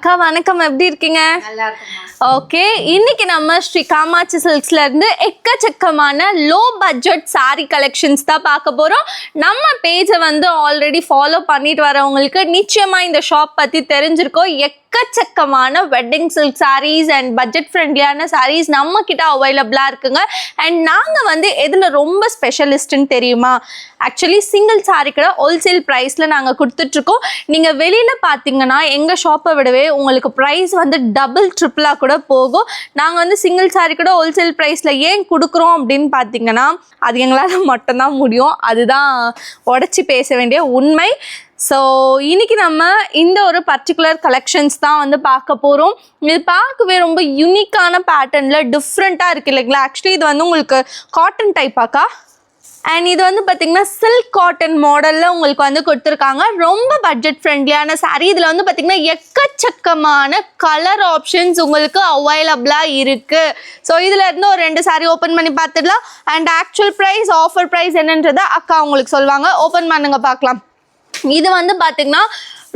அக்கா வணக்கம், எப்படி இருக்கீங்க? நல்லா இருக்குமா. ஓகே, இன்னைக்கு நம்ம ஸ்ரீ காமாட்சி சில்க்ஸ்ல இருந்து எக்கச்சக்கமான லோ பட்ஜெட் சாரி கலெக்ஷன்ஸ் தான் பார்க்க போறோம். நம்ம பேஜை வந்து ஆல்ரெடி ஃபாலோ பண்ணிட்டு வரவங்களுக்கு நிச்சயமா இந்த ஷாப் பத்தி தெரிஞ்சிருக்கோம். எக்கச்சக்கமான wedding silk sarees and budget ஃப்ரெண்ட்லியான சாரீஸ் நம்ம கிட்ட அவைலபிளா இருக்குங்க. அண்ட் நாங்க வந்து எதுல ரொம்ப ஸ்பெஷலிஸ்ட்னு தெரியுமா? ஆக்சுவலி சிங்கிள் சாரி கடை ஹோல்சேல் ப்ரைஸ்ல நாங்க கொடுத்துட்டு இருக்கோம். நீங்க வெளியில பாத்தீங்கன்னா எங்க ஷாப்பை விடவே உங்களுக்கு ப்ரைஸ் வந்து டபுள் ட்ரிபிளா கூட போகும். நாங்க வந்து சிங்கிள் சாரி கூட ஹோல்சேல் ப்ரைஸ்ல ஏன் கொடுக்குறோம் அப்படின்னு பாத்தீங்கன்னா அது எங்களால மட்டும்தான் முடியும். அதுதான் உடச்சி பேச வேண்டிய உண்மை. ஸோ இன்னைக்கு நம்ம இந்த ஒரு பர்டிகுலர் கலெக்ஷன்ஸ் தான் வந்து பார்க்க போகிறோம். இது பார்க்கவே ரொம்ப யூனிக்கான பேட்டர்னில் டிஃப்ரெண்ட்டாக இருக்குது இல்லைங்களா? ஆக்சுவலி இது வந்து உங்களுக்கு காட்டன் டைப்பாக்கா, அண்ட் இது வந்து பார்த்தீங்கன்னா சில்க் காட்டன் மாடலில் உங்களுக்கு வந்து கொடுத்துருக்காங்க. ரொம்ப பட்ஜெட் ஃப்ரெண்ட்லியான சாரீ. இதில் வந்து பார்த்தீங்கன்னா எக்கச்சக்கமான கலர் ஆப்ஷன்ஸ் உங்களுக்கு அவைலபிளாக இருக்குது. ஸோ இதில் இருந்து ஒரு 2 சாரீ ஓப்பன் பண்ணி பார்த்துடலாம். And actual price, offer price என்னன்றதை அக்கா உங்களுக்கு சொல்லுவாங்க. ஓப்பன் பண்ணுங்க பார்க்கலாம். இது வந்து பார்த்தீங்கன்னா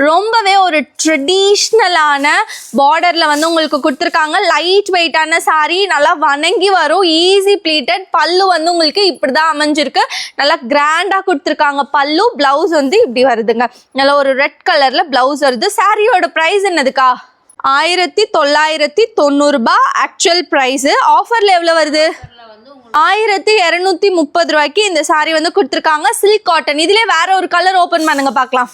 ரொம்பவே ஒரு ட்ரெடிஷ்னலான பார்டரில் வந்து உங்களுக்கு கொடுத்துருக்காங்க. லைட் வெயிட்டான சாரீ, நல்லா வணங்கி வரும், ஈஸி ப்ளீட்டட். பல்லு வந்து உங்களுக்கு இப்படி தான் அமைஞ்சிருக்கு, நல்லா கிராண்டாக கொடுத்துருக்காங்க பல்லு. ப்ளவுஸ் வந்து இப்படி வருதுங்க, நல்லா ஒரு ரெட் கலரில் ப்ளவுஸ் வருது. சாரியோட ப்ரைஸ் என்னதுக்கா? 1990 ரூபாய் ஆக்சுவல் ப்ரைஸு. ஆஃபரில் எவ்வளோ வருது? 1230 ரூபாய்க்கு இந்த சாரீ வந்து கொடுத்துருக்காங்க. Silk cotton. இதுல வேற ஒரு கலர் ஓபன் பண்ணுங்க பார்க்கலாம்.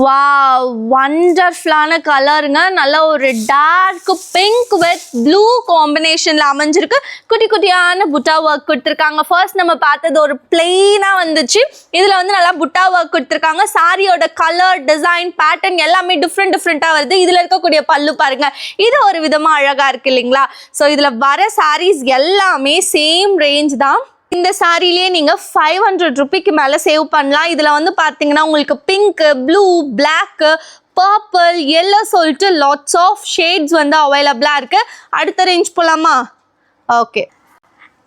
வாவ், வண்டர்ஃபுல்லான கலருங்க. நல்ல ஒரு டார்க் பிங்க் வித் ப்ளூ காம்பினேஷன்ல அமைஞ்சிருக்கு. குட்டி குட்டியான புட்டா ஒர்க் கொடுத்துருக்காங்க. ஃபர்ஸ்ட் நம்ம பார்த்தது ஒரு பிளெயினா வந்துச்சு. இதுல வந்து நல்லா புட்டா ஒர்க் கொடுத்துருக்காங்க. சாரியோட கலர், டிசைன், பேட்டர்ன் எல்லாமே டிஃப்ரெண்டா வருது. இதுல இருக்கக்கூடிய பல்லு பாருங்க, இது ஒரு விதமா அழகா இருக்கு இல்லைங்களா? ஸோ இதுல வர சாரீஸ் எல்லாமே சேம் ரேஞ்ச் தான். இந்த சாரிலேயே நீங்கள் 500 ரூபாய்க்கு மேலே சேவ் பண்ணலாம். இதில் வந்து பார்த்தீங்கன்னா உங்களுக்கு pink, blue, black, purple, yellow சொல்லிட்டு லாட்ஸ் ஆஃப் ஷேட்ஸ் வந்து அவைலபிளாக இருக்குது. அடுத்த ரேஞ்ச் போகலாமா? ஓகே.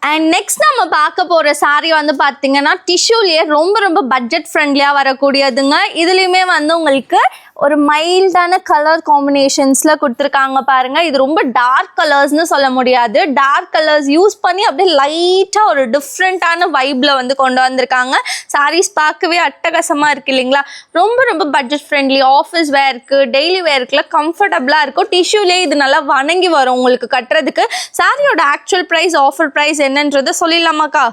அண்ட் நெக்ஸ்ட் நம்ம பார்க்க போகிற சாரீ வந்து பார்த்தீங்கன்னா டிஷ்யூலேயே ரொம்ப பட்ஜெட் ஃப்ரெண்ட்லியாக வரக்கூடியதுங்க. இதுலேயுமே வந்து உங்களுக்கு ஒரு மைல்டான கலர் காம்பினேஷன்ஸில் கொடுத்துருக்காங்க பாருங்கள். இது ரொம்ப டார்க் கலர்ஸ்னு சொல்ல முடியாது. டார்க் கலர்ஸ் யூஸ் பண்ணி அப்படியே லைட்டாக ஒரு டிஃப்ரெண்ட்டான வைப்பில் வந்து கொண்டு வந்திருக்காங்க. சாரீஸ் பார்க்கவே அட்டகாசமாக இருக்குது இல்லைங்களா? ரொம்ப பட்ஜெட் ஃப்ரெண்ட்லி, ஆஃபீஸ் வேருக்கு, டெய்லி வேருக்குலாம் கம்ஃபர்டபுளாக இருக்கும். டிஷ்யூலேயே இது நல்லா வணங்கி வரும் உங்களுக்கு கட்டுறதுக்கு. சாரியோட ஆக்சுவல் ப்ரைஸ், ஆஃபர் ப்ரைஸ் என்னன்றதை சொல்லிடலாமாக்கா?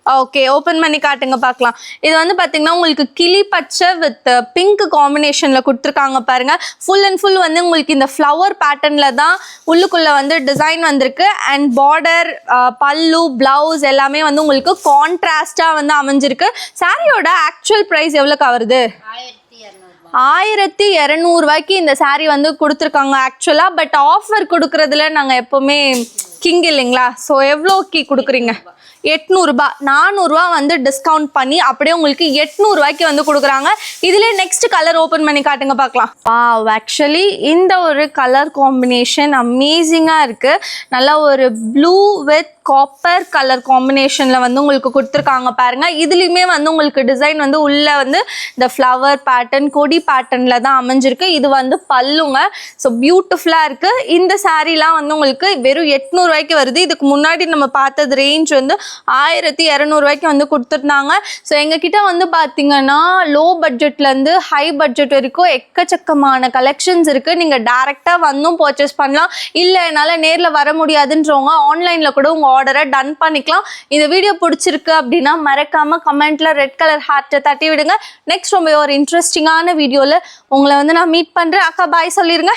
ஓகே, ஓப்பன் பண்ணி காட்டுங்க பார்க்கலாம். இது வந்து பார்த்தீங்கன்னா உங்களுக்கு கிளி பச்சை வித் பிங்க் காம்பினேஷனில் கொடுத்துருக்காங்க பாருங்கள். ஃபுல் அண்ட் ஃபுல் வந்து உங்களுக்கு இந்த ஃப்ளவர் பேட்டர்னில் தான் உள்ளுக்குள்ளே வந்து டிசைன் வந்திருக்கு. அண்ட் பார்டர், பல்லு, ப்ளவுஸ் எல்லாமே வந்து உங்களுக்கு கான்ட்ராஸ்டாக வந்து அமைஞ்சிருக்கு. சாரியோட ஆக்சுவல் ப்ரைஸ் எவ்வளோக்கா வருது? 1200 ரூபாய்க்கு இந்த சாரீ வந்து கொடுத்துருக்காங்க ஆக்சுவலாக. பட் ஆஃபர் கொடுக்குறதுல நாங்கள் எப்போவுமே கிங் இல்லைங்களா? ஸோ எவ்வளோக்கு கொடுக்குறீங்க? 800 ரூபாய். 400 ரூபா வந்து டிஸ்கவுண்ட் பண்ணி அப்படியே உங்களுக்கு 800 ரூபாய்க்கு வந்து கொடுக்குறாங்க. இதுல நெக்ஸ்ட் கலர் ஓப்பன் பண்ணி காட்டுங்க பார்க்கலாம். வாவ், ஆக்சுவலி இந்த ஒரு கலர் காம்பினேஷன் அமேசிங்கா இருக்கு. நல்ல ஒரு ப்ளூ வித் காப்பர் கலர் காம்பினேஷன்ல வந்து உங்களுக்கு கொடுத்துருக்காங்க பாருங்க. இதுலயுமே வந்து உங்களுக்கு டிசைன் வந்து உள்ள வந்து இந்த ஃப்ளவர் பேட்டர்ன், கொடி பேட்டர்ன்ல தான் அமைஞ்சிருக்கு. இது வந்து பல்லுங்க. ஸோ பியூட்டிஃபுல்லா இருக்கு. இந்த சாரீலாம் வந்து உங்களுக்கு வெறும் 800 ரூபாய்க்கு வருது. இதுக்கு முன்னாடி நம்ம பார்த்தது ரேஞ்ச் வந்து 1200 ரூபாய்க்கு வந்து கொடுத்துருந்தாங்க. ஸோ எங்ககிட்ட வந்து பார்த்தீங்கன்னா லோ பட்ஜெட்லேருந்து ஹை பட்ஜெட் வரைக்கும் எக்கச்சக்கமான கலெக்ஷன்ஸ் இருக்குது. நீங்கள் டேரெக்டாக வந்தும் பர்ச்சேஸ் பண்ணலாம். இல்லை என்னால் நேரில் வர முடியாதுன்றவங்க ஆன்லைனில் கூட உங்கள் ஆர்டரை டன் பண்ணிக்கலாம். இந்த வீடியோ பிடிச்சிருக்கு அப்படின்னா மறக்காமல் கமெண்ட்டில் ரெட் கலர் ஹார்ட்டை தட்டி விடுங்க. நெக்ஸ்ட் ரொம்ப ஒரு இன்ட்ரெஸ்டிங்கான வீடியோவில் உங்களை வந்து நான் மீட் பண்ணுறேன். அக்கா பாய் சொல்லிடுங்க.